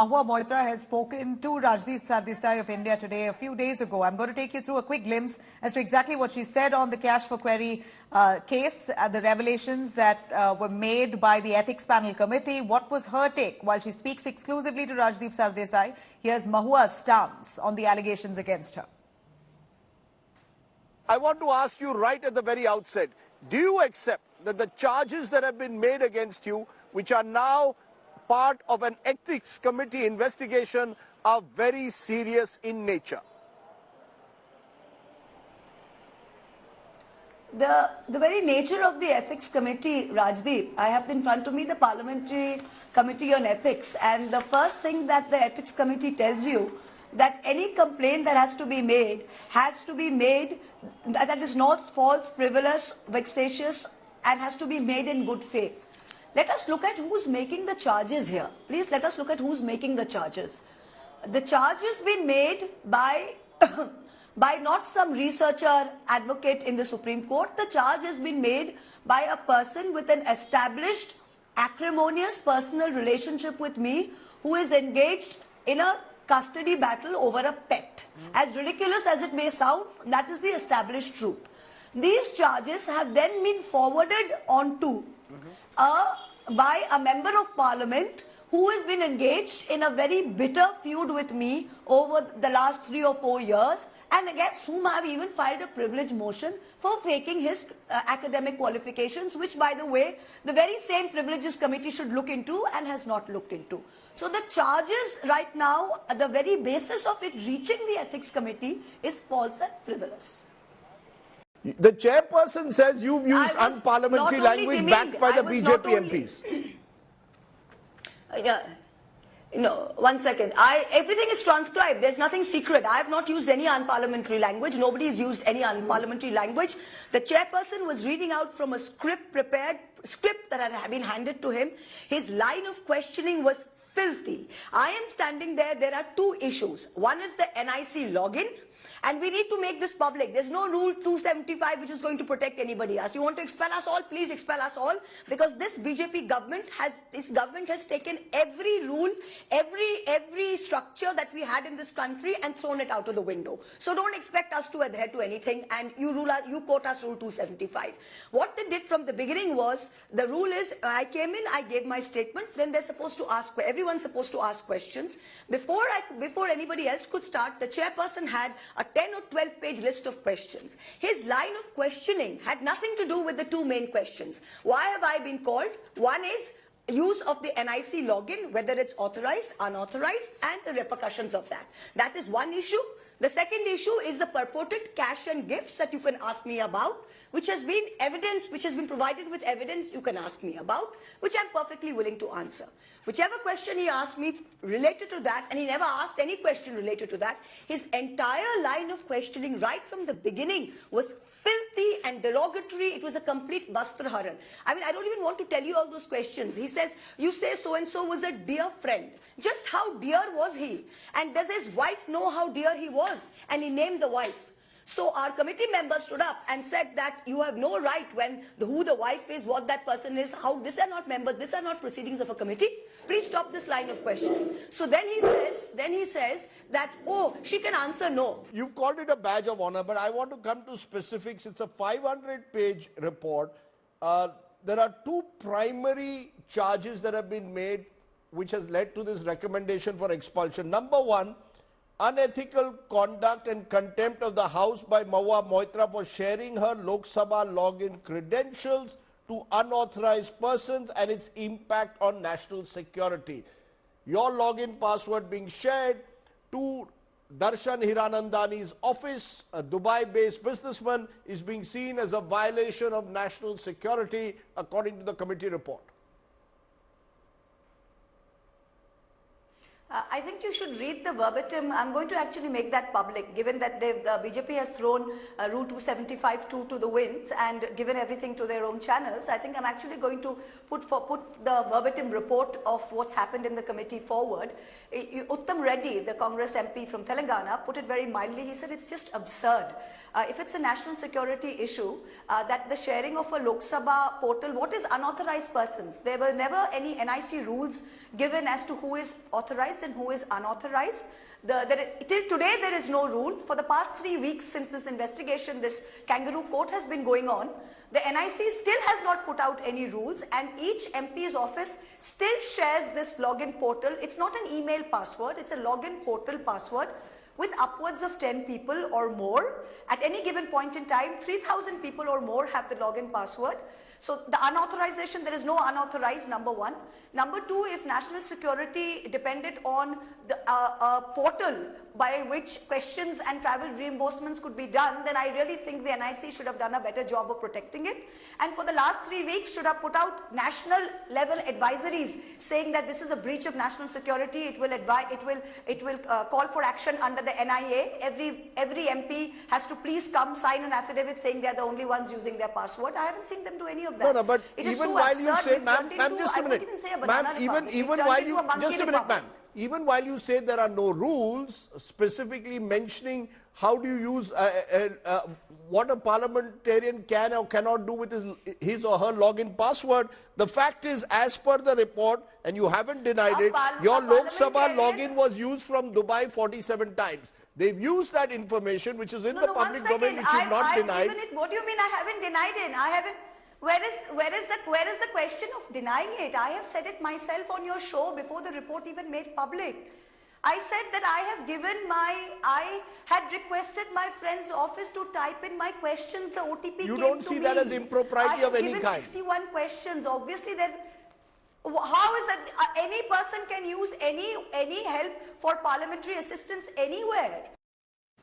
Mahua Moitra has spoken to Rajdeep Sardesai of India today a few days ago. I'm going to take you through a quick glimpse as to exactly what she said on the Cash for Query case, the revelations that were made by the Ethics Panel Committee. What was her take? While she speaks exclusively to Rajdeep Sardesai, here's Mahua's stance on the allegations against her. I want to ask you right at the very outset, do you accept that the charges that have been made against you, which are now part of an ethics committee investigation, are very serious in nature? The very nature of the ethics committee, Rajdeep, I have in front of me the Parliamentary Committee on Ethics, and the first thing that the ethics committee tells you that any complaint that has to be made that is not false, frivolous, vexatious, and has to be made in good faith. Let us look at who's making the charges here. Please let us look at who's making the charges. The charges been made by by not some researcher advocate in the Supreme Court. The charge has been made by a person with an established acrimonious personal relationship with me, who is engaged in a custody battle over a pet. As ridiculous as it may sound, that is the established truth. These charges have then been forwarded on to by a member of parliament who has been engaged in a very bitter feud with me over the last 3 or 4 years, and against whom I have even filed a privilege motion for faking his academic qualifications, which, by the way, the very same privileges committee should look into and has not looked into. So the charges right now, the very basis of it reaching the ethics committee is false and frivolous. The chairperson says you've used unparliamentary language backed by the BJP MPs. Yeah. No, 1 second. Everything is transcribed. There's nothing secret. I have not used any unparliamentary language. Nobody has used any unparliamentary language. The chairperson was reading out from a script that had been handed to him. His line of questioning was filthy. I am standing there. There are two issues. One is the NIC login, and we need to make this public. There's no rule 275 which is going to protect anybody else. You want to expel us all? Please expel us all, because this BJP government has taken every rule, every structure that we had in this country and thrown it out of the window. So don't expect us to adhere to anything, and you quote us rule 275. What they did from the beginning was, the rule is, I came in, I gave my statement, then they're supposed to ask, everyone's supposed to ask questions. Before anybody else could start, the chairperson had a 10 or 12 page list of questions. His line of questioning had nothing to do with the two main questions. Why have I been called? One is use of the NIC login, whether it's authorized, unauthorized, and the repercussions of that. That is one issue. The second issue is the purported cash and gifts that you can ask me about, which has been provided with evidence you can ask me about, which I'm perfectly willing to answer. Whichever question he asked me related to that, and he never asked any question related to that, his entire line of questioning right from the beginning was filthy and derogatory. It was a complete Vastraharan. I mean, I don't even want to tell you all those questions. He says, you say so-and-so was a dear friend. Just how dear was he? And does his wife know how dear he was? And he named the wife. So our committee members stood up and said that you have no right when who the wife is, what that person is, how these are not members, these are not proceedings of a committee. Please stop this line of questioning. So then he says that, oh, she can answer no. You've called it a badge of honor, but I want to come to specifics. It's a 500-page report. There are two primary charges that have been made, which has led to this recommendation for expulsion. Number one, unethical conduct and contempt of the House by Mahua Moitra for sharing her Lok Sabha login credentials to unauthorized persons and its impact on national security. Your login password being shared to Darshan Hiranandani's office, a Dubai-based businessman, is being seen as a violation of national security, according to the committee report. I think you should read the verbatim. I'm going to actually make that public, given that the BJP has thrown Rule 275-2 to the winds and given everything to their own channels. I think I'm actually going to put the verbatim report of what's happened in the committee forward. Uttam Reddy, the Congress MP from Telangana, put it very mildly. He said it's just absurd. If it's a national security issue, that the sharing of a Lok Sabha portal, what is unauthorized persons? There were never any NIC rules given as to who is authorized and who is unauthorized. Till today, there is no rule. For the past 3 weeks since this investigation, this kangaroo court has been going on, the NIC still has not put out any rules, and each MP's office still shares this login portal. It's not an email password, it's a login portal password with upwards of 10 people or more. At any given point in time, 3,000 people or more have the login password. So the unauthorization, there is no unauthorized, number one. Number two, if national security depended on the portal by which questions and travel reimbursements could be done, then I really think the NIC should have done a better job of protecting it. And for the last 3 weeks should have put out national level advisories saying that this is a breach of national security. It will call for action under the NIA. Every MP has to please come sign an affidavit saying they are the only ones using their password. I haven't seen them do any of that. No, but it is even so while absurd. you say, We've ma'am, turned into, just a I minute, won't even say a ma'am, banana even republic. We've while turned you, into a monkey just a minute, republic. ma'am, even while you say there are no rules specifically mentioning how do you use what a parliamentarian can or cannot do with his or her login password, the fact is, as per the report, and you haven't denied it, your Lok Sabha login was used from Dubai 47 times. They've used that information, which is in the public domain, which you've not denied. What do you mean I haven't denied it? I haven't. Where is the question of denying it? I have said it myself on your show before the report even made public. I said that I had requested my friend's office to type in my questions. The OTP came to me. You don't see that as impropriety of any kind? I have given 61 questions. Obviously, how is that any person can use any help for parliamentary assistance anywhere?